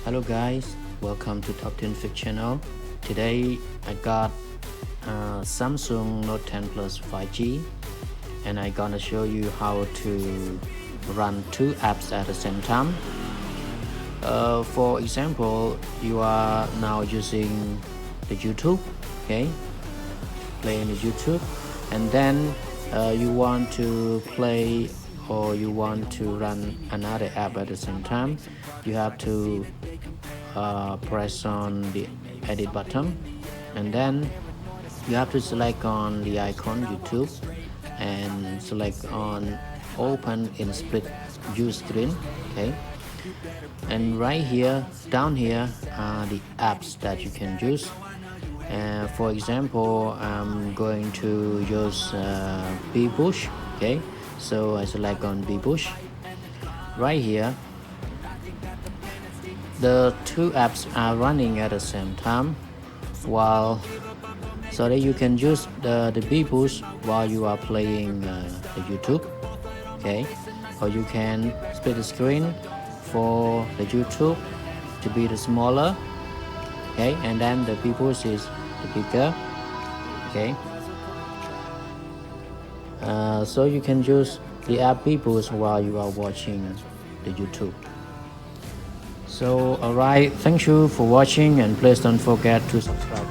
Hello guys, welcome to Top 10 Fit channel. Today I got Samsung Note 10 Plus 5G and I gonna show you how to run two apps at the same time. For example, you are now using the YouTube, okay, playing the YouTube, and then you want to play or you want to run another app at the same time. You have to press on the edit button, and then you have to select on the icon YouTube and select on open in split view screen, okay, and right here down here are the apps that you can use. For example, I'm going to use Bush, okay, so I select on Bush. Right here the two apps are running at the same time, while so that you can use the Bush while you are playing the YouTube, okay, or you can split the screen for the YouTube to be the smaller, okay, and then the Bush is the bigger, okay. So you can use the app Bush while you are watching the YouTube. So alright, thank you for watching, and please don't forget to subscribe